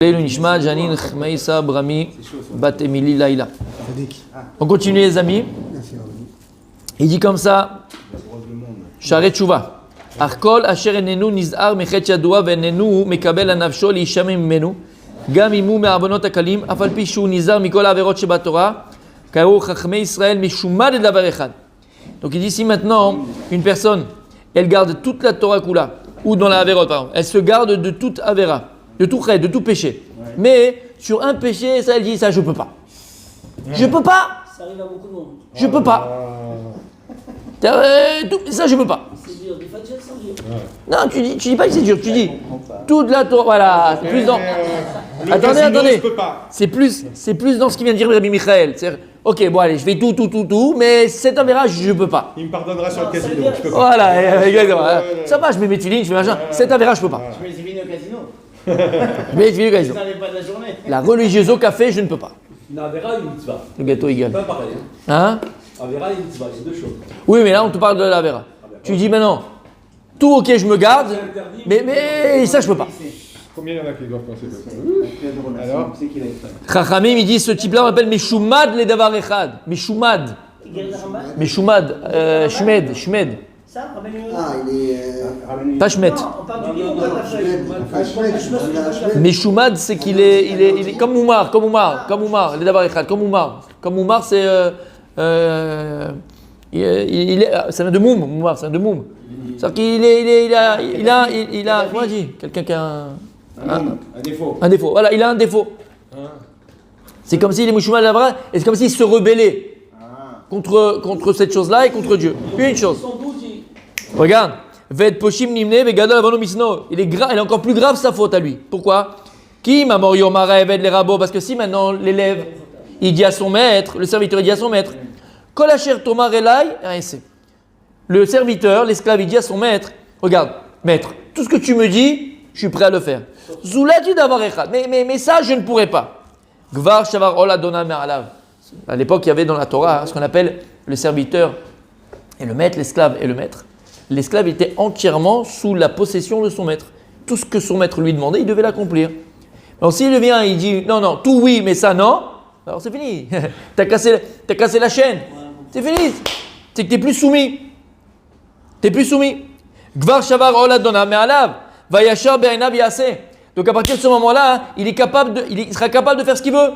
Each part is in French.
Leilu Nishma, Janine, Meissa, Brami, Bat Emily, Laila. On continue les amis. Il dit comme ça, Sharet Tshuva. Arkol asher enenu nizar mechet yadua ve'enenu mekabel anavsho liishamim mimenu. גם אם הוא מהעוונות הקלים, אף על פי שהוא נזהר מכל העבירות שבתורה, קראו חכמי ישראל משומד לדבר אחד. Donc il dit ici maintenant, une personne, elle garde toute la Torah Kula, ou dans la Averot, pardon, elle se garde de toute Avera, de tout ched, de tout péché. Ouais. Mais sur un péché, ça elle dit, ça je peux pas. Je peux pas. Ça arrive à beaucoup de monde. Je peux pas. Ça je peux pas. C'est dur, des fois tu c'est dur. Non, tu dis pas que c'est dur, tu dis toute la Torah, voilà, c'est plus dans... Attendez, c'est plus dans ce qu'il vient de dire Rabbi Michael. C'est ok, bon allez, je fais tout, mais cet avéra, je peux pas. Il me pardonnera sur le casino, je peux pas. Voilà, exactement. Ça va, je mets mes filines, je fais machin. Cet avéra, je peux pas. Je mets les filines au casino. Je mets les filines au casino. Ça n'est pas de la journée. La religieuse au café, je ne peux pas. Une avéra et une mitzvah. Le gâteau égal. Pas pareil. Hein? Avéra et une mitzvah, c'est deux choses. Oui, mais là, on te parle de l'avéra. Tu dis maintenant, tout ok, je me garde, mais ça, je peux pas. Combien il y en a qui doivent penser comme ça? Alors Chachamim, il dit ce type-là, on appelle Meshumad le davar echad. Meshumad. Meshumad. Shmed. Ça, ramène-le. Ah, il est. Pas Shmet. Non, on parle du livre ou pas de la feuille? Meshumad, c'est qu'il est comme Oumar, le davar echad, comme Oumar. Comme Oumar, c'est. Ça vient de Moum, Oumar, ça vient de Moum. C'est-à-dire qu'il a. Comment on dit? Quelqu'un qui a un défaut. Un défaut. Voilà, il a un défaut. C'est comme s'il est Meshumad le davar echad, et c'est comme s'il se rebellait contre cette chose-là et contre Dieu. Puis une chose. Regarde, Ved Poshim Nimne Vegadol Avano Misno. Il est encore plus grave sa faute à lui. Pourquoi? Qui Mamor Yomara Eved les rabots? Parce que si maintenant l'élève il dit à son maître, le serviteur il dit à son maître, Kol Asher Tomar Elai, le serviteur, l'esclave il dit à son maître, regarde, maître, tout ce que tu me dis, je suis prêt à le faire. Zulati Davar Echad, mais ça je ne pourrais pas. Gvar Shavar Ola Dona Me'alav. À l'époque il y avait dans la Torah ce qu'on appelle le serviteur et le maître, l'esclave et le maître. L'esclave était entièrement sous la possession de son maître. Tout ce que son maître lui demandait, il devait l'accomplir. Donc s'il vient et il dit non, tout oui, mais ça non, alors c'est fini. T'as cassé la chaîne. C'est fini. C'est que t'es plus soumis. Gvar shavar ola dona me'alav, vayashar be'einav yaseh. Donc à partir de ce moment-là, il sera capable de faire ce qu'il veut.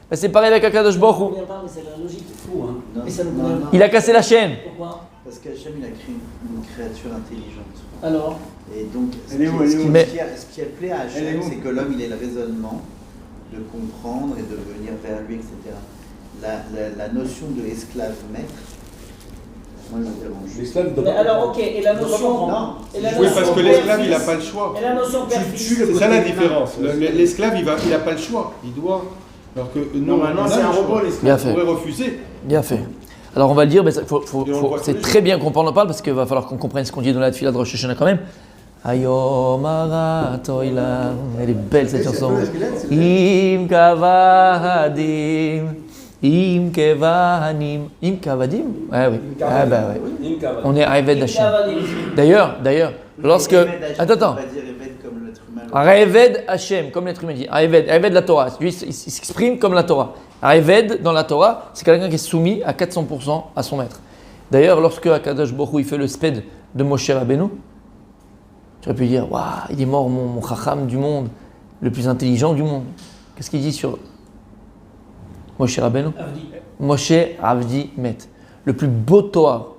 Ben, c'est pareil avec Akadosh Baruch Hu. C'est la logique fou, hein. Mais ça nous Il a cassé la chaîne. Pourquoi? Parce qu'Hachem il a créé une créature intelligente. Alors? Et donc, ce qui a plaît à Hachem, c'est que l'homme il ait le raisonnement de comprendre et de venir vers lui, etc. La notion de esclave-maître, moi je me dérange. L'esclave doit. Mais alors, ok, et la notion. Non. Oui, parce que l'esclave il n'a pas le choix. Et la notion père-fils. C'est ça la différence. L'esclave il n'a pas le choix. Il doit. Alors que normalement c'est un robot, l'esclave pourrait refuser. Bien fait. Alors on va le dire, mais c'est très bien qu'on en parle parce qu'il va falloir qu'on comprenne ce qu'on dit dans la Tfila de Rosh Hashanah quand même. Ayom Aratoila, elle est belle cette chanson. Im Kavadim, Im Kevanim, Im Kavadim. Ouais, oui. Ah bah ouais. On est Ayved Hashem. D'ailleurs, lorsque. Attends. Ayved Hashem, comme l'être humain dit. Ayved la Torah. Lui, il s'exprime comme la Torah. Ayved dans la Torah, c'est quelqu'un qui est soumis à 400% à son maître. D'ailleurs, lorsque Akadosh Baruch Hu il fait le sped de Moshe Rabbeinu, tu aurais pu dire, waouh, il est mort mon chacham du monde, le plus intelligent du monde. Qu'est-ce qu'il dit sur Moshe Rabbeinu? Moshe Avdi Met. Le plus beau Torah.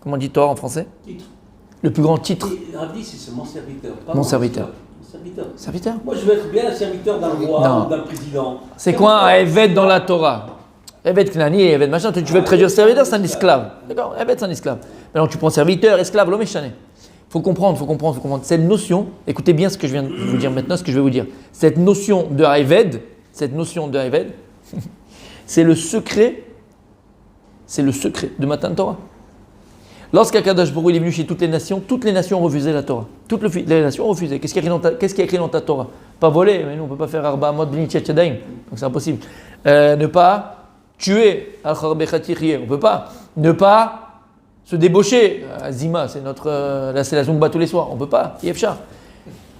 Comment on dit Torah en français? Titre. Le plus grand titre. Avdi, c'est mon serviteur. Mon serviteur. Serviteur. Moi, je veux être bien un serviteur d'un roi, d'un président. C'est quoi un Eved dans la Torah? Eved Knani, Eved machin. Tu veux le traduire serviteur, c'est un esclave. D'accord? Eved, c'est un esclave. Maintenant, tu prends serviteur, esclave, l'homme est chané. Il faut comprendre. Cette notion, écoutez bien ce que je viens de vous dire maintenant, ce que je vais vous dire. Cette notion de Eved, c'est le secret de Matan Torah. Lorsqu'Akadosh Baruch Hu est venu chez toutes les nations ont refusé la Torah. Toutes les nations ont refusé. Qu'est-ce qu'il y a écrit dans ta Torah? Pas voler, mais nous on ne peut pas faire Arba Amot B'ni Tchet Yadayim, donc c'est impossible. Ne pas tuer, on ne peut pas. Ne pas se débaucher, Zima, c'est c'est la Zumba tous les soirs, on ne peut pas, Yefchar.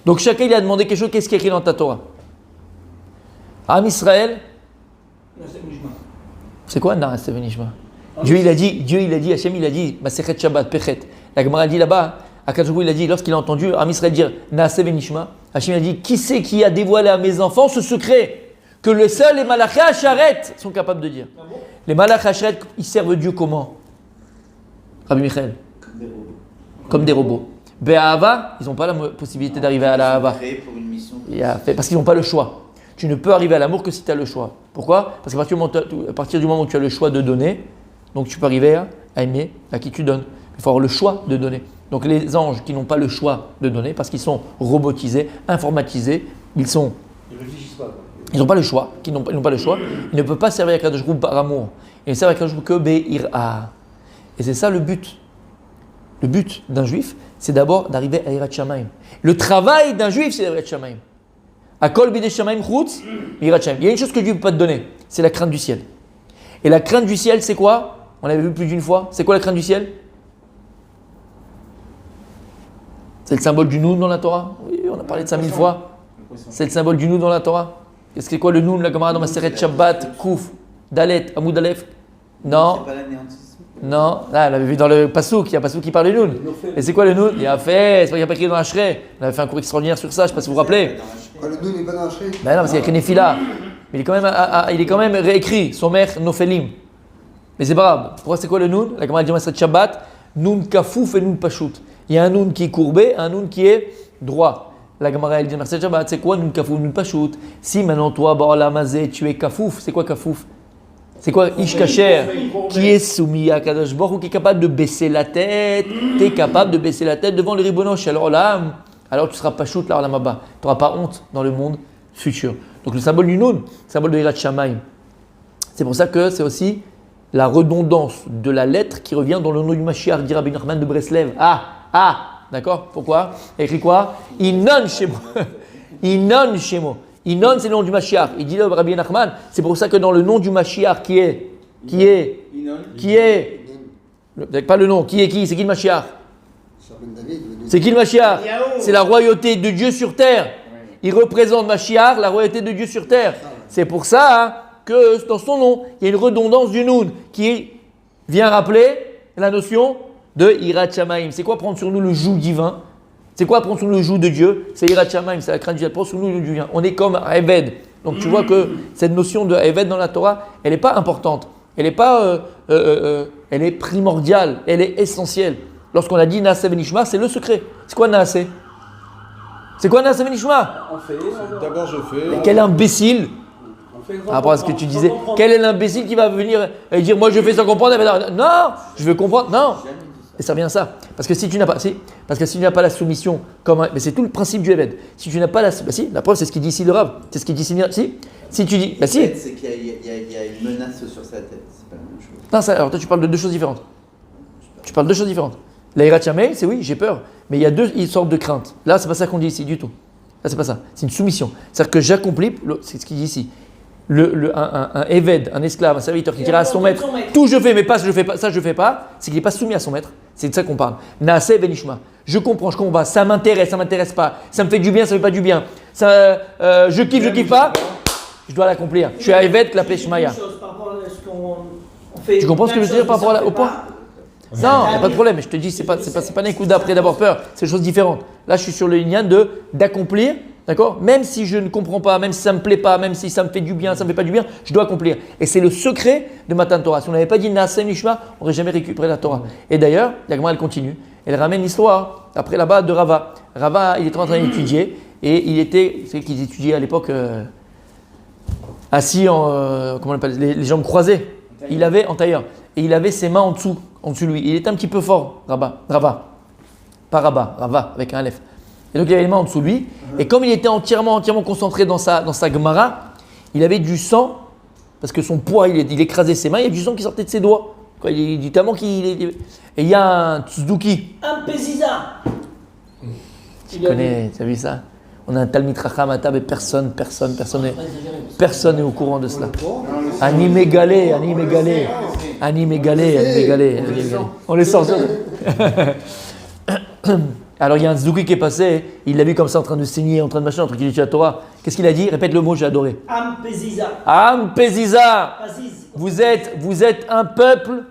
Donc chacun il a demandé quelque chose, qu'est-ce qui est écrit dans ta Torah? Am Israël, c'est quoi Naaseh Venishma? Dieu il a dit, Hachem il a dit, Masechet Shabbat, Pechet. La Gemara dit là-bas, Akadosh Baruch Hu, il a dit, lorsqu'il a entendu Am Israël dire Naaseh Venishma, Hachem il a dit, qui c'est qui a dévoilé à mes enfants ce secret que le seul les Malachei Asharet sont capables de dire? Les Malachei Asharet, ils servent Dieu comment? Rabbi Michael? Comme des robots. Be'ahava, ils n'ont pas la possibilité d'arriver à la Ahava. Parce qu'ils n'ont pas le choix. Tu ne peux arriver à l'amour que si tu as le choix. Pourquoi? Parce qu'à partir du moment où tu as le choix de donner, donc tu peux arriver à aimer à qui tu donnes. Il faut avoir le choix de donner. Donc les anges qui n'ont pas le choix de donner, parce qu'ils sont robotisés, informatisés, ils réfléchissent pas. Ils n'ont pas le choix, ils n'ont pas le choix. Ils ne peuvent pas servir à Kadosh Baruch Hu par amour. Ils ne servent à Kadosh Baruch Hu que be'ira. Et c'est ça le but. Le but d'un juif, c'est d'abord d'arriver à Yirat Shamayim. Le travail d'un juif, c'est Yirat Shamayim. Akol bidei Shamayim chutz Yirat Shamayim. Il y a une chose que Dieu ne peut pas te donner, c'est la crainte du ciel. Et la crainte du ciel, c'est quoi? On l'avait vu plus d'une fois. C'est quoi la crainte du ciel? C'est le symbole du Noun dans la Torah. Oui, on a parlé de ça 1000 fois. C'est le symbole du Noun dans la Torah. Qu'est-ce que c'est quoi le Noun, la Gemara dans Maseret Shabbat, Kouf, Dalet, Amoud Aleph? Non. C'est pas l'anéantissement. Non, là, on avait vu dans le Passouk, il y a un Passouk qui parle du Noun. Et c'est quoi le Noun? Il a fait, c'est pas qu'il n'y a pas écrit dans Ashrei. On avait fait un cours extraordinaire sur ça, je ne sais pas si vous vous rappelez. Le Noun n'est pas dans Ashrei. Ben non, parce qu'il y a écrit Nephila. Mais il est quand même réécrit, son mère Nophelim. Mais c'est pas grave. Pourquoi c'est quoi le Noun? La Gemara dit Maseret Shabbat, Noun kafouf et Noun pashut. Il y a un Noun qui est courbé, un Noun qui est droit. La Gemara elle dit Maseret Shabbat, c'est quoi Noun kafouf, Noun pashut? Si maintenant toi, Ba'olamazé, tu es kafouf, c'est quoi kafouf? C'est quoi Ish Kacher? Qui est soumis à Kadosh Baruch Hu, qui est capable de baisser la tête. Tu es capable de baisser la tête devant le Ribono Shel Olam. Alors tu seras pas shoot là, Olam Haba. Tu n'auras pas honte dans le monde futur. Donc le symbole du Noun, le symbole de Yirat Shamayim. C'est pour ça que c'est aussi la redondance de la lettre qui revient dans le nom du Mashiach, dit Rabbi Nachman de Breslev. D'accord? Pourquoi? Écrit quoi? Inon Shemo. Inon Shemo. Inon, c'est le nom du Mashiach. Il dit là, Rabbi Nachman, c'est pour ça que dans le nom du Mashiach, pas le nom, c'est qui le Mashiach? C'est qui le Mashiach? C'est la royauté de Dieu sur terre. Il représente Mashiach, la royauté de Dieu sur terre. C'est pour ça que dans son nom, il y a une redondance du Noun qui vient rappeler la notion de Yirat Shamayim. C'est quoi prendre sur nous le joug divin? C'est quoi prendre sur nous le joug de Dieu? C'est Yirat Shamayim, c'est la crainte du ciel. Prendre sur nous le joug divin. On est comme Eved. Donc tu vois que cette notion de Eved dans la Torah, elle n'est pas importante. Elle n'est pas, elle est primordiale. Elle est essentielle. Lorsqu'on a dit Naaseh Venishma, c'est le secret. C'est quoi Naaseh? C'est quoi Naaseh Venishma? D'abord je fais. Mais quel imbécile! Par rapport à ce que tu disais, quel est l'imbécile qui va venir et dire moi je fais sans comprendre? Non, je veux comprendre. Non. Et ça revient à ça. Parce que si tu n'as pas la soumission, mais c'est tout le principe du Eved. Si tu n'as pas la preuve, c'est ce qu'il dit ici le Rav. C'est ce qu'il dit ici. Si tu dis, c'est qu'il y a une menace sur sa tête. C'est pas la même chose. Non, alors toi tu parles de deux choses différentes. La Yirat Shamayim, c'est oui, j'ai peur. Mais il y a deux sortes de craintes. Là, c'est pas ça qu'on dit ici du tout. Là, c'est pas ça. C'est une soumission. C'est-à-dire que j'accomplis, c'est ce qu'il dit ici. Un Eved, un esclave, un serviteur qui dira à son maître, tout je fais, mais pas ça je fais pas, c'est qu'il n'est pas soumis à son maître. C'est de ça qu'on parle. Naaseh Venishma. Je comprends, je comprends pas. Ça m'intéresse pas. Ça me fait du bien, ça me fait pas du bien. Je kiffe pas. Je dois l'accomplir. Je suis à Eved, la Shmaya. Tu comprends ce que je veux dire par rapport au point? Non, il n'y a pas de problème. Je te dis, c'est pas un coup d'après d'avoir peur. C'est des choses différentes. Là, je suis sur le lignan d'accomplir. D'accord? Même si je ne comprends pas, même si ça ne me plaît pas, même si ça me fait du bien, ça ne me fait pas du bien, je dois accomplir. Et c'est le secret de Matan Torah. Si on n'avait pas dit Naaseh Venishma, on n'aurait jamais récupéré la Torah. Et d'ailleurs, la Gemara elle continue. Elle ramène l'histoire, après là-bas, de Rava. Rava, il était en train d'étudier et il était, c'est qu'ils étudiaient à l'époque, assis comment on appelle, les jambes croisées. Il avait en tailleur. Et il avait ses mains en dessous de lui. Il était un petit peu fort, Rava. Pas Rava, avec un Aleph. Et donc il avait les mains en dessous de lui. Et comme il était entièrement concentré dans sa Gemara, il avait du sang, parce que son poids, il écrasait ses mains, il y a du sang qui sortait de ses doigts. Il dit tellement qu'il est. Et il y a un tzduki. Un Péziza. Tu connais, tu as vu ça? On a un Talmid Chacham à table et personne n'est au courant de cela. Anim égalé. On les sort. Alors il y a un Tzduki qui est passé, il l'a vu comme ça en train de saigner, en train de machin, en train de étudier la Torah. Qu'est-ce qu'il a dit? Répète le mot, j'ai adoré. Am Peziza. Am Peziza. Aziz. Vous êtes un peuple,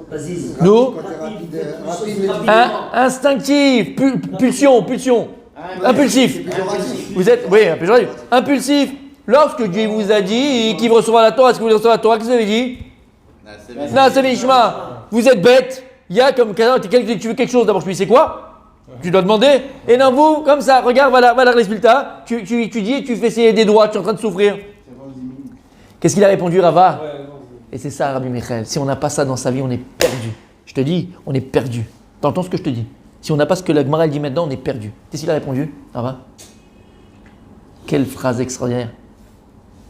Aziz. nous, Rapide. instinctif, pulsion, impulsif. Vous êtes, oui, impulsif. Lorsque Dieu vous a dit qu'il vous recevra la Torah, est-ce que vous voulez recevoir la Torah? Qu'est-ce que vous avez dit? Na'aseh. Vous êtes bête. Il y a comme quelqu'un, tu veux quelque chose, d'abord je lui dis c'est quoi? Tu dois demander. Et non, vous, comme ça, regarde, voilà le résultat. Tu dis, tu fais saigner des doigts, tu es en train de souffrir. Qu'est-ce qu'il a répondu, Rava? Et c'est ça, Rabbi Michael. Si on n'a pas ça dans sa vie, on est perdu. Je te dis, on est perdu. T'entends ce que je te dis? Si on n'a pas ce que la Gemara dit maintenant, on est perdu. Qu'est-ce qu'il a répondu, Rava? Quelle phrase extraordinaire.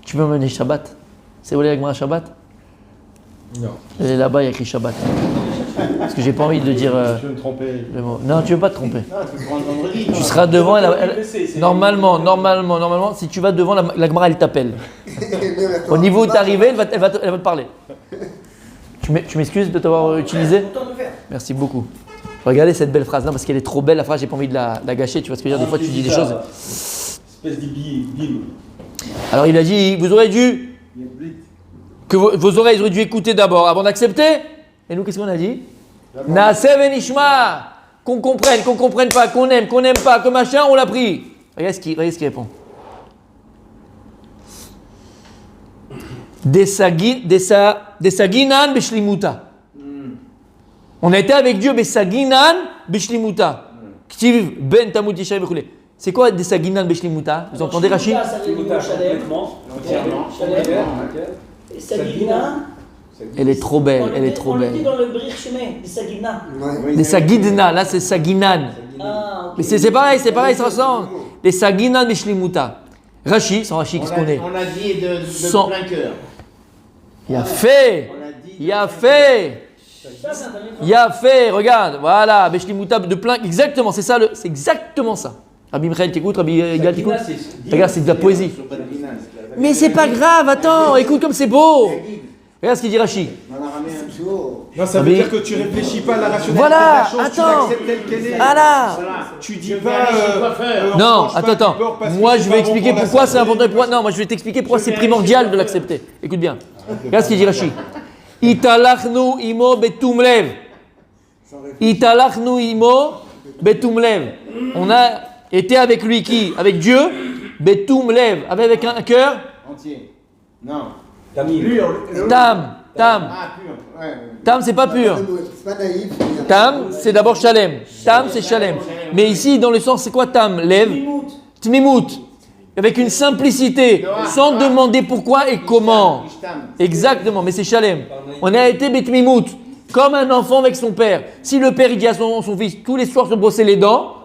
Tu peux m'emmener Shabbat? C'est où la Gemara Shabbat? Non. Et là-bas, il y a écrit Shabbat. Parce que j'ai pas envie de dire Je vais me tromper. le mot. Non, tu veux pas te tromper. Non, tu peux prendre vendredi. Tu seras devant. Normalement, si tu vas devant, la Gemara, elle t'appelle. Au niveau où tu es arrivé, elle va te parler. Tu m'excuses de t'avoir utilisé? Merci beaucoup. Regardez cette belle phrase là parce qu'elle est trop belle. La phrase, j'ai pas envie de la gâcher. Tu vois ce que je veux dire? Des fois, tu dis des choses. Espèce d'Ibim. Alors, il a dit vous aurez dû. Que vos oreilles auraient dû écouter d'abord avant d'accepter. Et nous, qu'est-ce qu'on a dit? Na'aseh v'nishma. Qu'on comprenne pas, qu'on aime pas, que machin, on l'a pris. Regardez ce qu'il répond. Desaginan b'shlimuta. On a été avec Dieu, Besaginan b'shlimuta. Ktiv ben tamut yishay b'chule. C'est quoi Desaginan b'shlimuta? Vous entendez Rachid? Elle est trop belle, elle est trop belle. On était dans le Brich Shemé, des Sagina. Des Sagidna, là c'est Saginan. Mais c'est pareil, ça ressemble. Des Saginan Mishlimuta. Rashi, sans Rashi, qu'est-ce qu'on est? On a dit de Sans- plein cœur. Il a fait, regarde, voilà, Mishlimuta de plein, exactement, c'est ça, c'est exactement ça. Rabbi Michael, t'écoutes, Rabbi Gal, t'écoutes? Regarde, c'est de la poésie. Mais c'est pas grave, attends, écoute comme c'est beau. Regarde ce qu'il dit Rashi. Non, ça veut dire que tu réfléchis pas à la rationalité Voilà, de la chose, attends. tu l'acceptes telle qu'elle est. Voilà. Tu dis pas. on Non, mange pas attends. du porc parce que Moi, c'est je pas vais bon expliquer pour la pourquoi c'est santé. important. Non, moi, je vais t'expliquer pourquoi c'est primordial de l'accepter. Écoute bien. Regarde ce qu'il dit Rashi. Italachnu imo betum lev. Italachnu imo betum lev. On a été avec lui qui? Avec Dieu. Betum lev. Avec un cœur. Entier. Non. Tam. Ah, pur. Ouais. Tam, c'est pas pur. C'est pas naïf. Tam, c'est d'abord Shalem. Tam, c'est Shalem. Mais ici, dans le sens, c'est quoi Tam? Lev. Tmimout. Avec une simplicité, sans demander pourquoi et comment. Exactement, mais c'est Shalem. On a été Betmimout, comme un enfant avec son père. Si le père il dit à son fils, tous les soirs se brosser les dents.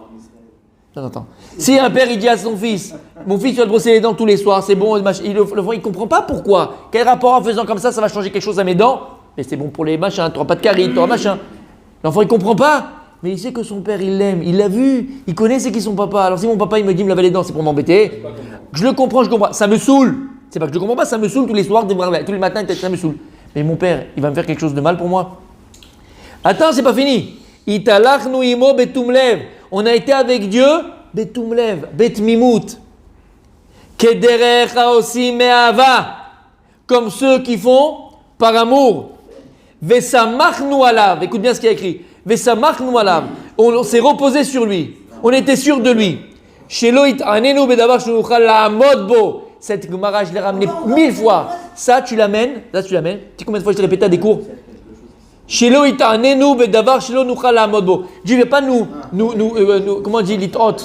Attends. Si un père il dit à son fils, mon fils tu vas te brosser les dents tous les soirs, c'est bon, l'enfant il comprend pas pourquoi. Quel rapport en faisant comme ça va changer quelque chose à mes dents? Mais c'est bon pour les machins, tu n'auras pas de caries, tu auras machin. L'enfant il comprend pas, mais il sait que son père il l'aime, il l'a vu, il connaît c'est qui son papa. Alors si mon papa il me dit me laver les dents, c'est pour m'embêter. Je le comprends, ça me saoule. C'est pas que je le comprends pas, ça me saoule tous les soirs, tous les matins, ça me saoule. Mais mon père, il va me faire quelque chose de mal pour moi. Attends, c'est pas fini. Italachnu imo betumlev. On a été avec Dieu, betumlev, betmimut. Kederech haosim me'ava. Comme ceux qui font par amour. Vesamachnu alav. Écoute bien ce qu'il y a écrit. Vesamachnu alav. On s'est reposé sur lui. On était sûr de lui. Sheloit anenu bedavar shnuchal la'amod bo. Cette Gemara, je l'ai ramenée 1000 fois. Ça, tu l'amènes. Tu sais combien de fois je t'ai répété à des cours? Shelo itanenu bedavar shelo nuchal la'amod bo. Dieu ne va pas nous comment on dit, litot.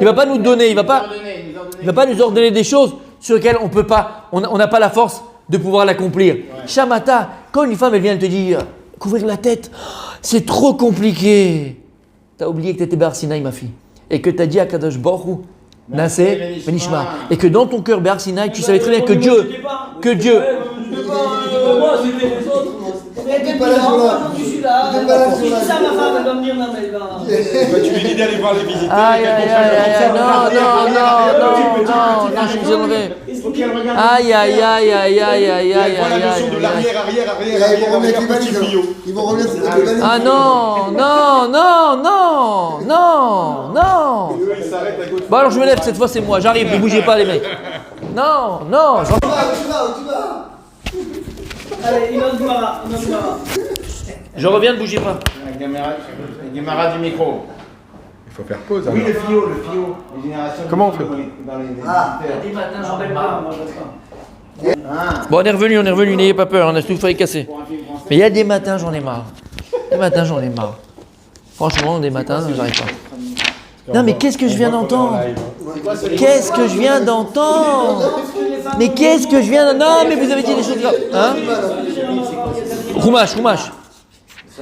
Il va pas nous donner, il va pas nous ordonner des choses sur lesquelles on peut pas, on n'a pas la force de pouvoir l'accomplir. Shamata, quand une femme elle vient, elle te dit couvrir la tête, c'est trop compliqué. Tu as oublié que tu étais Be'ar Sinaï, ma fille, et que tu as dit à Kadosh Baruch Hu, Naseh Benishma, et que dans ton cœur Be'ar Sinaï, tu savais très bien que Dieu. Moi, c'était les autres. pas là, Je suis là. Si je dis ça à ma femme, elle va me dire non, mais elle va. Tu lui dis d'aller voir les visiteurs. Aïe, aïe, aïe, aïe, non, je vous enlever. Aïe, aïe, aïe, aïe, aïe, aïe, aïe, Voilà la notion de l'arrière, petit tuyau. Ils vont revenir sur les valises. Ah non. Bon alors je me lève, cette fois c'est moi, j'arrive, ne bougez pas les mecs. Non. Tu vas, tu vas. Allez, il en Guimara. Je reviens, ne bougez pas. La caméra du micro. Il faut faire pause. Oui, le fio, les générations. Comment on fait dans les Dis matin, j'en ai marre, moi je reste pas. Bon on est revenu, n'ayez pas peur, on a tout failli casser. Mais il y a des matins j'en ai marre. Franchement, des matins, j'arrive pas. Non mais qu'est-ce que je viens d'entendre? Mais qu'est-ce que je viens d'entendre? Non mais vous avez dit des choses graves. Hein? Roumache.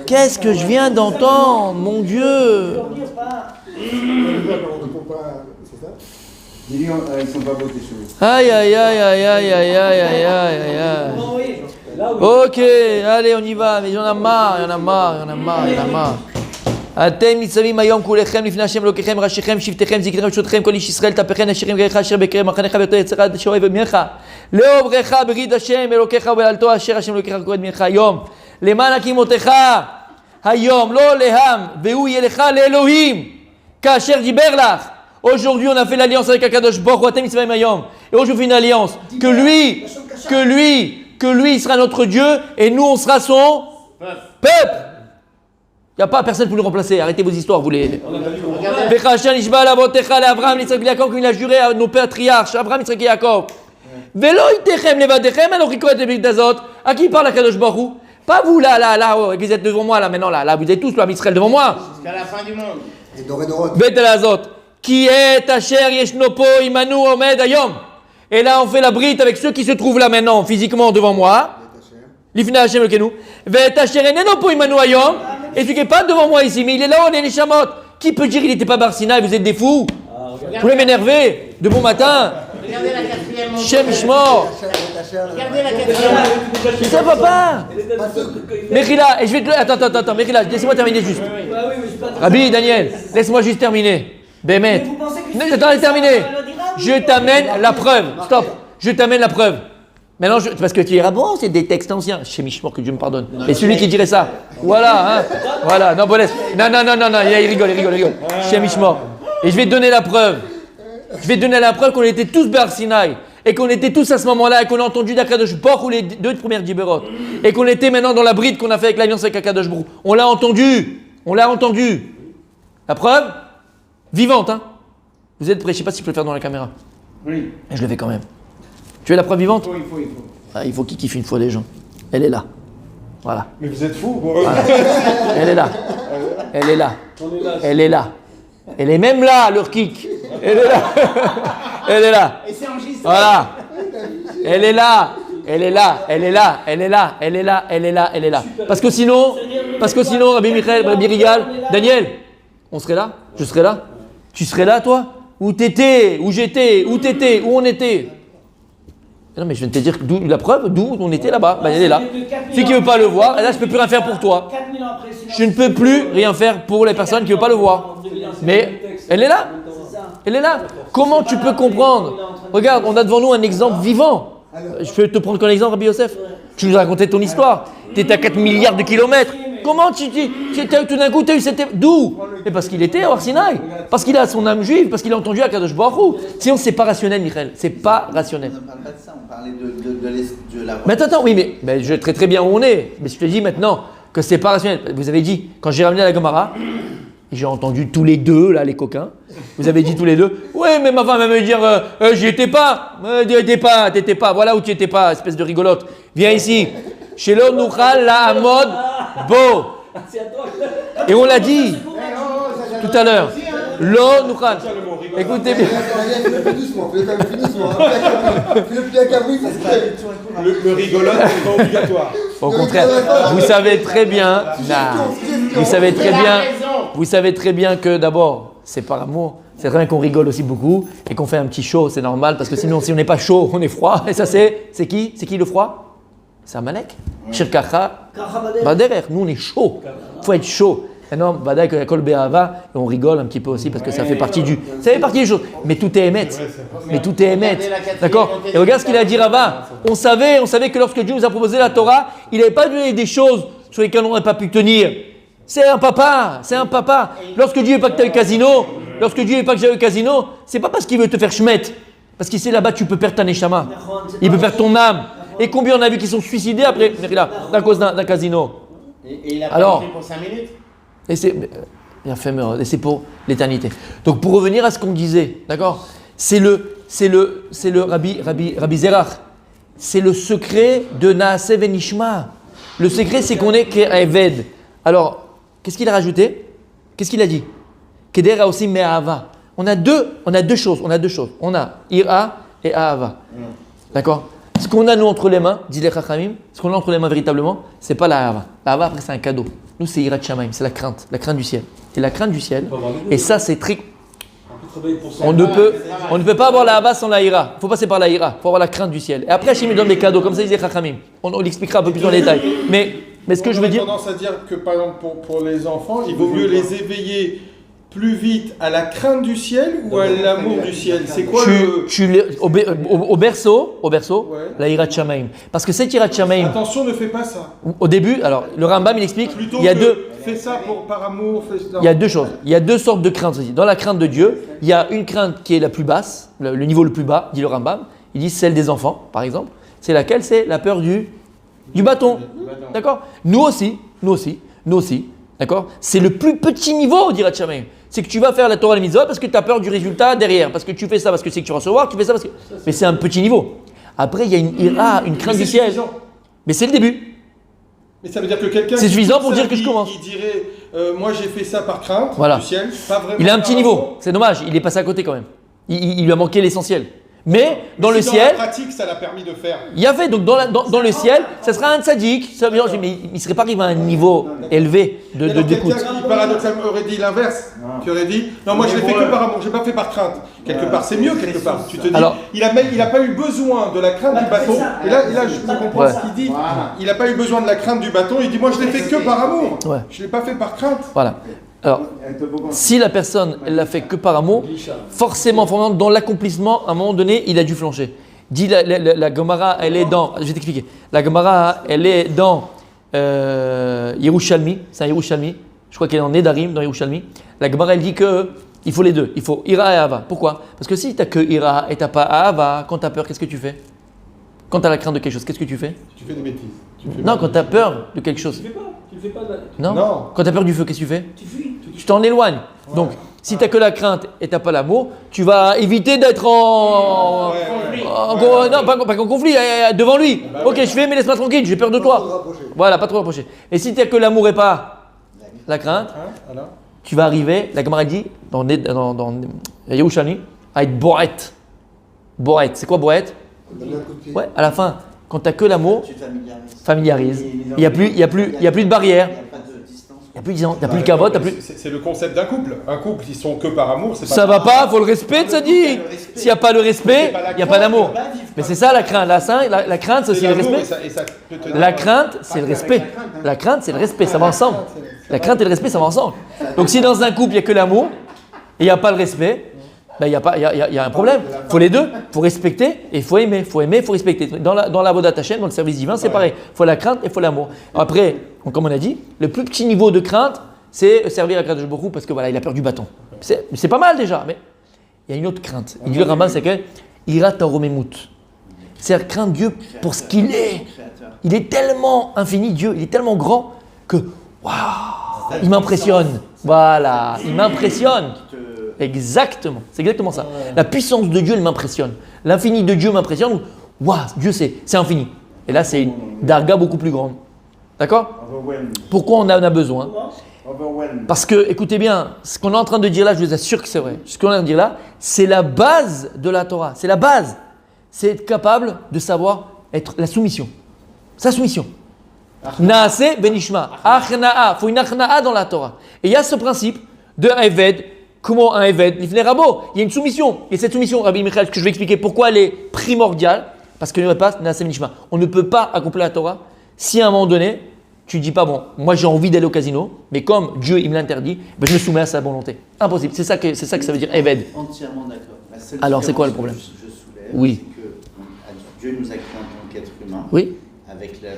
Qu'est-ce que je viens d'entendre, mon Dieu? Dis-lui, ils sont pas beaux tes cheveux. Aïe. Ok, allez, on y va, mais il y en a marre. אתם ניצבים היום כולכם לפני השם אלוקיכם, ראשיכם, שבטיכם, זקניכם, ושותכם, כל איש ישראל, תפכם, נשירים גריך, אשר בקרב מחניך ויותר יצר עד שאוהב ממך. לעוברך ברית השם אלוקיך ובעלתו אשר השם אלוקיך כורת ממך היום. למען הקימותיך היום, לא לעם, והוא יהיה לך לאלוהים, כאשר דיבר לך. Aujourd'hui, on a fait l'alliance avec Akadosh Baruch Hu, אתם ניצבים היום. Et aujourd'hui, on fait une alliance. Que lui sera notre Dieu et nous, on sera son peuple. Il n'y a pas personne pour nous remplacer. Arrêtez vos histoires, vous les. Comme il a juré à nos patriarches, Abraham, Yitzhak et Yaakov. À qui parle Akadosh Baruch Hu? Pas vous là, vous êtes devant moi là maintenant là, vous êtes tous là, Israël devant moi. Jusqu'à la fin du monde. Et Doré. Qui est Asher Yeshnopo Imanu Omed Ayom. Et là, on fait la brite avec ceux qui se trouvent là maintenant, physiquement devant moi. L'Ifna Hashem Elokenu. Vet Asher Eneno Po Imanu Ayom. Et celui qui n'est pas devant moi ici, mais il est là, on est les chamottes. Qui peut dire qu'il n'était pas Barsina et vous êtes des fous? Vous voulez m'énerver de bon matin? Regardez la quatrième. Shem Ishmor. Regardez la quatrième. C'est ça, papa? Mechila, et je vais te. Attends, Mechila, laissez-moi terminer juste. Rabbi, Daniel, laisse-moi juste terminer. Bémet. Attends, terminer. Je t'amène la preuve. Stop. Je t'amène la preuve. Maintenant, parce que tu diras, bon, c'est des textes anciens. Chez Mishmor, que Dieu me pardonne. Et celui qui dirait ça. Voilà, hein. Voilà. Non, bon, laisse. Non. Il rigole. Chez Mishmor. Et je vais te donner la preuve. Qu'on était tous Bar Sinaï. Et qu'on était tous à ce moment-là. Et qu'on a entendu d'Akadosh Baruch Hu les deux premières Djiberot. Et qu'on était maintenant dans la bride qu'on a fait avec l'alliance avec Akadosh Baruch Hu. On l'a entendu. La preuve vivante, hein. Vous êtes prêts? Je ne sais pas si je peux le faire dans la caméra. Oui. Et je le fais quand même. Tu veux la preuve vivante? Il faut. Ah, il faut qu'il kiffe une fois les gens. Elle est là. Voilà. Mais vous êtes fous. Voilà. Elle est là. Elle est même là, leur kick. Elle est là. Et c'est enregistré. Voilà. Elle est là. Parce que sinon, Rabbi Michael, Rabbi Rigal, Daniel, on serait là? Je serais là? Tu serais là, toi? Où t'étais? Où j'étais? Où t'étais? Où on était? Non, mais je viens de te dire la preuve, d'où on était là-bas. Ben, elle est là. Celui qui ne veut pas le voir, et là, je ne peux plus rien faire pour toi. Je ne peux plus rien faire pour les personnes qui ne veulent pas le voir. Mais elle est là. Comment tu peux comprendre? Regarde, on a devant nous un exemple vivant. Je peux te prendre comme exemple, Rabbi Yosef. Tu nous as raconté ton histoire. Tu étais à 4 milliards de kilomètres. Comment tout d'un coup, tu as eu cette... D'où? Mais parce qu'il était à Har Sinaï. Parce qu'il a son âme juive. Parce qu'il a entendu Akadosh Baruch Hu. Sinon, c'est pas rationnel, Michael. C'est pas rationnel. On ne parle pas de ça, on parlait de la... Mais attends, oui, mais je sais très bien où on est. Mais je te dis maintenant que c'est pas rationnel. Vous avez dit, quand j'ai ramené la Gemara, j'ai entendu tous les deux, là, les coquins. Vous avez dit tous les deux. Oui, mais ma femme va me dire, j'y étais pas. T'étais pas. Voilà où tu étais pas, espèce de rigolote. Viens ici. Chez l'on Nuchal la Amod Bo. Et on l'a dit tout à l'heure. L'on Nuchal. Écoutez bien. Fais doucement. Fais-le cabri. Le rigolote n'est pas obligatoire. Au contraire, vous savez très bien. Vous savez très bien que d'abord, c'est par amour. C'est très bien qu'on rigole aussi beaucoup et qu'on fait un petit show, c'est normal parce que sinon, si on n'est pas chaud, on est froid. Et ça, c'est qui? C'est qui le froid? C'est Amalek. Shirkacha, Baderer. Nous, on est chaud. Il faut être chaud. Non, Badaï, Kol Be'ava, et on rigole un petit peu aussi parce que ça fait partie des choses. Mais tout est émet. Mais tout est émet. D'accord? Et regarde ce qu'il a dit Rava. On savait que lorsque Dieu nous a proposé la Torah, il n'avait pas donné des choses sur lesquelles on n'aurait pas pu tenir. C'est un papa. Lorsque Dieu n'est pas que tu as eu casino, c'est pas parce qu'il veut te faire schmet. Parce qu'il sait là-bas, tu peux perdre ta neshama. Il peut perdre ton âme. Et combien on a vu qui sont suicidés après, à cause d'un casino? Et il a pas pris pour 5 minutes. Et c'est bien fait, et c'est pour l'éternité. Donc pour revenir à ce qu'on disait, d'accord, c'est le Rabbi Zerach, c'est le secret de Naaseh Venishma. Le secret, c'est qu'on est Ke'eved. Alors, qu'est-ce qu'il a rajouté? Qu'est-ce qu'il a dit? Kedera aussi Me'ava. On a deux choses. On a Ira et Ahava. D'accord? Ce qu'on a nous entre les mains, dit les Chachamim, ce qu'on a entre les mains véritablement, c'est pas la Ahava. La Ahava, après, c'est un cadeau. Nous, c'est Irat Shamaim, c'est la crainte du ciel. Et la crainte du ciel, et ça, c'est très. On ne peut pas avoir la Ahava sans la Ira. Il faut passer par la Ira. Il faut avoir la crainte du ciel. Et après, Hachem donne des cadeaux, comme ça, ils disent Chachamim. On l'expliquera un peu plus en détail. Mais ce que je veux dire. J'ai tendance à dire que, par exemple, pour les enfants, il vaut mieux les éveiller plus vite à la crainte du ciel ou à l'amour du ciel? C'est quoi au berceau, ouais. La Irat Shamaim. Parce que cette Irat Shamaim. Attention, ne fais pas ça. Au début, alors le Rambam il explique, plutôt il y a fais ça par amour. Il y a deux choses. Il y a deux sortes de craintes aussi. Dans la crainte de Dieu, il y a une crainte qui est la plus basse, le niveau le plus bas, dit le Rambam. Il dit celle des enfants, par exemple. C'est laquelle? C'est la peur du bâton. D'accord? Nous aussi. D'accord? C'est le plus petit niveau d'Irat Shamaim. C'est que tu vas faire la Torah et les mitzvot parce que tu as peur du résultat derrière. Parce que tu fais ça parce que c'est que tu vas recevoir, tu fais ça parce que. Mais c'est un petit niveau. Après, il y a une ira, une crainte du ciel. Mais c'est le début. Mais ça veut dire que quelqu'un. C'est suffisant pour dire que je commence. Il dirait moi j'ai fait ça par crainte du ciel. Pas vraiment. Il a un petit niveau. C'est dommage, il est passé à côté quand même. Il lui a manqué l'essentiel. Mais dans le ciel. Dans la pratique, ça l'a permis de faire. Il y a fait, donc dans le ciel, ça sera un tzaddik. Ça veut dire, mais il ne serait pas arrivé à un niveau élevé d'écoute. Quelqu'un qui paradoxalement aurait dit l'inverse, qui aurait dit non, moi je l'ai fait que par amour, je n'ai pas fait par crainte. Quelque part, c'est mieux quelque part. Tu te dis, il n'a pas eu besoin de la crainte du bâton. Et là je comprends ce qu'il dit. Il n'a pas eu besoin de la crainte du bâton. Il dit moi je l'ai fait que par amour. Je ne l'ai pas fait par crainte. Voilà. Alors, si la personne, elle l'a fait que par amour, forcément, dans l'accomplissement, à un moment donné, il a dû flancher. Dit la Gemara, elle est dans. Je vais t'expliquer. La Gemara, elle est dans Yerushalmi. C'est un Yerushalmi. Je crois qu'elle est en Nedarim, dans Yerushalmi. La Gemara, elle dit qu'il faut les deux. Il faut Ira et Ahava. Pourquoi? Parce que si tu n'as que Ira et tu n'as pas Ahava, quand tu as peur, qu'est-ce que tu fais? Quand tu as la crainte de quelque chose, qu'est-ce que tu fais? Tu fais des bêtises. Non, quand tu as peur de quelque chose. Tu le fais pas. Non. Quand tu as peur du feu, qu'est-ce que tu fais? Tu fuis. Tu t'en éloignes. Donc, si tu n'as que la crainte et tu n'as pas l'amour, tu vas éviter d'être en non, pas qu'en conflit, devant lui. Ok, je fais, mais laisse-moi tranquille, j'ai peur de toi. Voilà, pas trop rapprocher. Et si tu n'as que l'amour et pas la crainte, tu vas arriver, la camarade dit, dans Yerushalmi, à être boret. Boret, c'est quoi boret? Ouais, à la fin, quand tu n'as que l'amour, familiarise. Il n'y a plus de barrière. Il n'y a plus de cavote. C'est le concept d'un couple. Un couple, ils sont que par amour. Ça va pas, il faut le respect, ça dit. S'il n'y a pas le respect, il n'y a pas d'amour. Mais c'est ça la crainte. La crainte, c'est aussi le respect. La crainte, c'est le respect. La crainte, c'est le respect, ça va ensemble. La crainte et le respect, ça va ensemble. Donc si dans un couple, il n'y a que l'amour et il n'y a pas le respect, il y a un problème. Il faut les deux. Il faut respecter et il faut aimer. Il faut aimer, il faut respecter. Dans la Avodat Hashem, dans le service divin, c'est pareil. Il faut la crainte et il faut l'amour. Après, comme on a dit, le plus petit niveau de crainte, c'est servir à Kadosh Baruch Hu parce que voilà, il a peur du bâton. C'est pas mal déjà, mais il y a une autre crainte. Il dit le Rambam, c'est que Ira Taromemut. C'est craindre Dieu pour ce qu'il est. Il est tellement infini, Dieu, il est tellement grand que waouh, il m'impressionne. Voilà, il m'impressionne. Exactement, c'est exactement ça. La puissance de Dieu, elle m'impressionne. L'infini de Dieu m'impressionne. Waouh, Dieu c'est infini. Et là, c'est une darga beaucoup plus grande. D'accord? Pourquoi on en a besoin? Parce que, écoutez bien, ce qu'on est en train de dire là, je vous assure que c'est vrai. Ce qu'on est en train de dire là, c'est la base de la Torah. C'est la base. C'est être capable de savoir être la soumission. Sa soumission. Naase benishma. Achna'a. Il faut une achna'a dans la Torah. Et il y a ce principe de Eved. Comment un Eved? Il y a une soumission. Et cette soumission, Rabbi Michael, ce que je vais expliquer pourquoi elle est primordiale, parce que ne pas Naase benishma. On ne peut pas accomplir la Torah Si à un moment donné, tu dis pas, bon, moi j'ai envie d'aller au casino, mais comme Dieu il me l'interdit, ben, je me soumets à sa volonté. Impossible. C'est ça que ça veut dire Eved. Entièrement d'accord. La seule Alors, c'est quoi le problème? différence que je soulève, Oui. c'est que Dieu nous a créés en tant qu'être humain. Oui. Avec le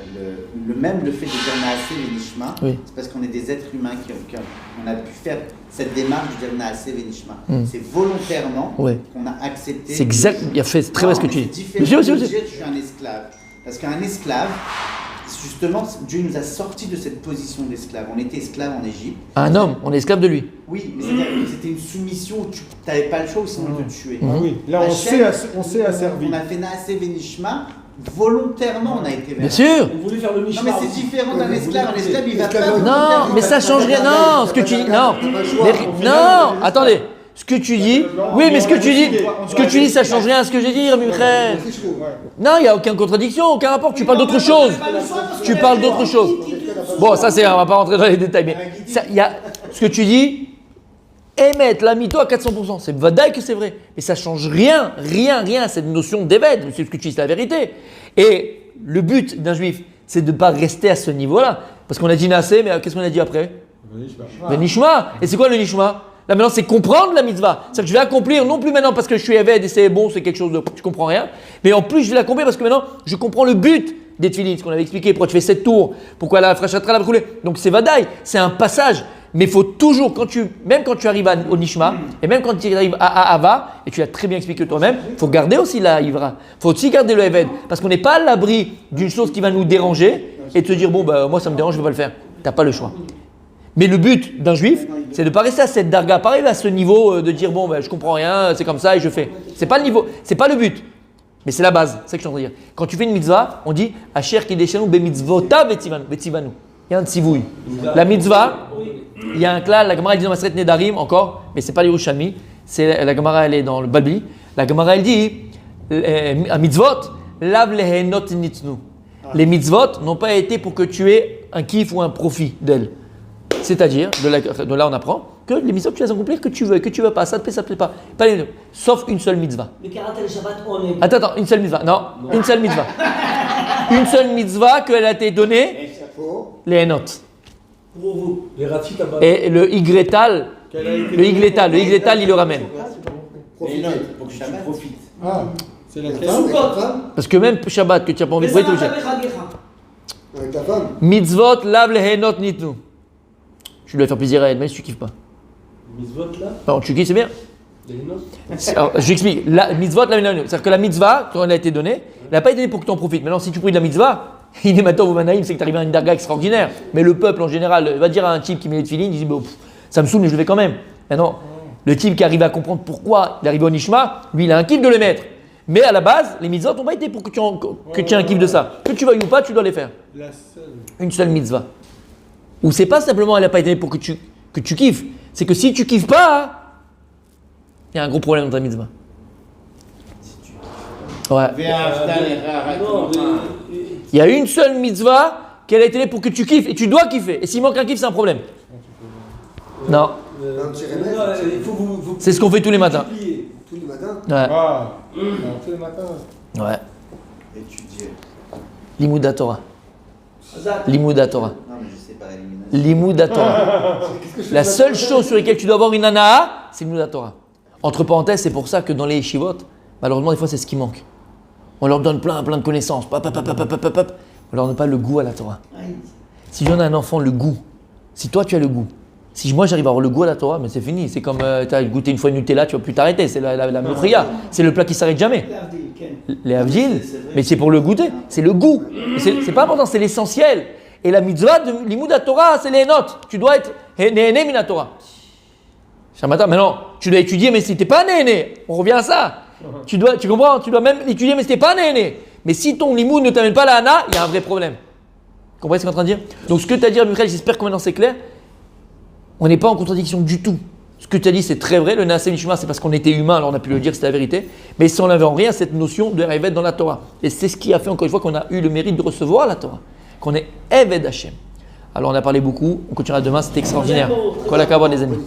fait de dire Naaseh Venishma, Oui. c'est parce qu'on est des êtres humains qu'on a pu faire cette démarche de dire Naaseh Venishma. C'est volontairement Oui. qu'on a accepté. C'est exact. Il a fait très bien ce que tu dis. C'est différent de dire je suis un esclave. Parce qu'un esclave, justement, Dieu nous a sortis de cette position d'esclave. On était esclave en Égypte. Un homme, on est esclave de lui. Oui, mais c'est-à-dire que c'était une soumission où tu n'avais pas le choix ou sinon on te tuait. Ah oui, là on s'est asservi. On a fait Naaseh Venishma, volontairement on a été vers. Bien sûr. On voulait faire le Non Mishmar. mais c'est différent d'un esclave. Un esclave il va pas. Non, mais ça change rien. Non, ce que tu dis, non. Non, attendez. Ce que tu dis, oui, mais ce que tu dis, ça change rien à ce que j'ai dit, Rabbi Michael. Non, il n'y a aucune contradiction, aucun rapport. Tu parles d'autre chose. Tu parles d'autre chose. Bon, ça c'est, on va pas rentrer dans les détails, mais ça, il y a ce que tu dis. Émettre la mytho à 400%, c'est vadaï que c'est vrai, mais ça change rien à cette notion d'évêque. C'est ce que tu dis, c'est la vérité. Et le but d'un juif, c'est de ne pas rester à ce niveau-là, parce qu'on a dit Nassé, mais qu'est-ce qu'on a dit après? Le nishma. Et c'est quoi le nishma? Là maintenant, c'est comprendre la mitzvah. C'est-à-dire que je vais accomplir, non plus maintenant parce que je suis évêque et c'est bon, c'est quelque chose de, je comprends rien, mais en plus je vais l'accomplir parce que maintenant je comprends le but des tefillin, ce qu'on avait expliqué, pourquoi tu fais 7 tours, pourquoi la frachatra l'a brûlé. Donc c'est vadaï, c'est un passage. Mais il faut toujours, même quand tu arrives au Nishma, et même quand tu arrives à Ava, et tu l'as très bien expliqué toi-même, il faut garder aussi la Ivra. Il faut aussi garder le Eved. Parce qu'on n'est pas à l'abri d'une chose qui va nous déranger et de se dire, bon, bah, moi ça me dérange, je ne vais pas le faire. Tu n'as pas le choix. Mais le but d'un juif, c'est de ne pas rester à cette darga, pas arriver à ce niveau de dire, bon, bah, je comprends rien, c'est comme ça et je fais. C'est pas le niveau, c'est pas le but. Mais c'est la base, c'est ce que je suis en train de dire. Quand tu fais une mitzvah, on dit, Asher kideshanu be mitzvota betzivanu. Il y a un tsivouille. La mitzvah, il y a un klal, la Gemara elle dit dans Maseret Nedarim encore, mais c'est pas l'Yerushalmi, c'est la Gemara elle est dans le Babli. La Gemara elle dit, à mitzvot, lav lehenot nitnu. Les mitzvot n'ont pas été pour que tu aies un kiff ou un profit d'elles. C'est-à-dire, de là on apprend que les mitzvot tu les accomplir que tu veux, que tu veux pas, ça te plaît pas. Sauf une seule mitzvah. Le karaté, le Shabbat, on est. Attends, une seule mitzvah. Non, une seule mitzvah. Une seule mitzvah qu'elle a été donnée, les henot. Pour vous, les ratis là-bas. Et le iglétal, il le ramène. Mais non, pour que Shabbat profite. Ah, c'est la Parce que même Shabbat que tu n'as pas envie de brûler, tu es obligé. Avec ta femme. Mitzvot, lav lehenot nitnu. Tu dois faire plaisir à elle, même si tu kiffes pas. Mitzvot là. Non, tu kiffes, c'est bien. Les notes. Alors, je t'explique. La mitzvot, c'est-à-dire que la mitzvah, quand elle a été donnée, elle n'a pas été donnée pour que tu en profites. Maintenant, si tu pries de la mitzvah, il est maintenant au Manaïm, c'est que tu arrives à une darga extraordinaire. Mais le peuple en général va dire à un type qui met les tefillin, il dit bon, ça me saoule, mais je le fais quand même. Maintenant, le type qui arrive à comprendre pourquoi il arrive au Nishma, lui, il a un kiff de les mettre. Mais à la base, les mitzvot n'ont pas été pour que tu aies un kiff de ça. Que tu veuilles ou pas, tu dois les faire. Une seule mitzvah. Ou c'est pas simplement elle n'a pas été pour que tu kiffes. C'est que si tu kiffes pas, il y a un gros problème dans ta mitzvah. Ouais. Il y a une seule mitzvah qu'elle a été pour que tu kiffes et tu dois kiffer. Et s'il manque un kiff, c'est un problème. Non. C'est ce qu'on fait tous les matins. Tous les matins. Ouais. Ah, tous les matins. Ouais. Étudier. Limouda Torah. Limouda Torah. Non, mais je sais pas éliminer. Limouda Torah. La seule chose sur laquelle tu dois avoir une anaa, c'est Limouda Torah. Entre parenthèses, c'est pour ça que dans les yeshivot, malheureusement, des fois, c'est ce qui manque. On leur donne plein de connaissances. On leur donne pas le goût à la Torah. Si je donne à un enfant le goût, si toi tu as le goût, si moi j'arrive à avoir le goût à la Torah, mais c'est fini. C'est comme tu as goûté une fois une Nutella, tu vas plus t'arrêter. C'est la moukhria. C'est le plat qui s'arrête jamais. Les avdil, mais c'est pour le goûter. C'est le goût. C'est pas important, c'est l'essentiel. Et la mitzvah de l'imoud Torah, c'est les notes. Tu dois être néné min Torah. Maintenant, tu dois étudier, mais si tu n'es pas néné, on revient à ça. Tu comprends? Tu dois même étudier, mais si tu n'es pas néné. Mais si ton limoud ne t'amène pas la hana, il y a un vrai problème. Vous comprenez ce qu'on est en train de dire? Donc ce que tu as dit, Michael, j'espère que maintenant c'est clair. On n'est pas en contradiction du tout. Ce que tu as dit, c'est très vrai. Le Naaseh Nishma, c'est parce qu'on était humain, alors on a pu le dire, c'est la vérité. Mais si on n'avait en rien cette notion de Eved dans la Torah. Et c'est ce qui a fait encore une fois qu'on a eu le mérite de recevoir la Torah. Qu'on est Eved Hashem. Alors on a parlé beaucoup, on continuera demain, c'était extraordinaire. Kol hakavod les amis.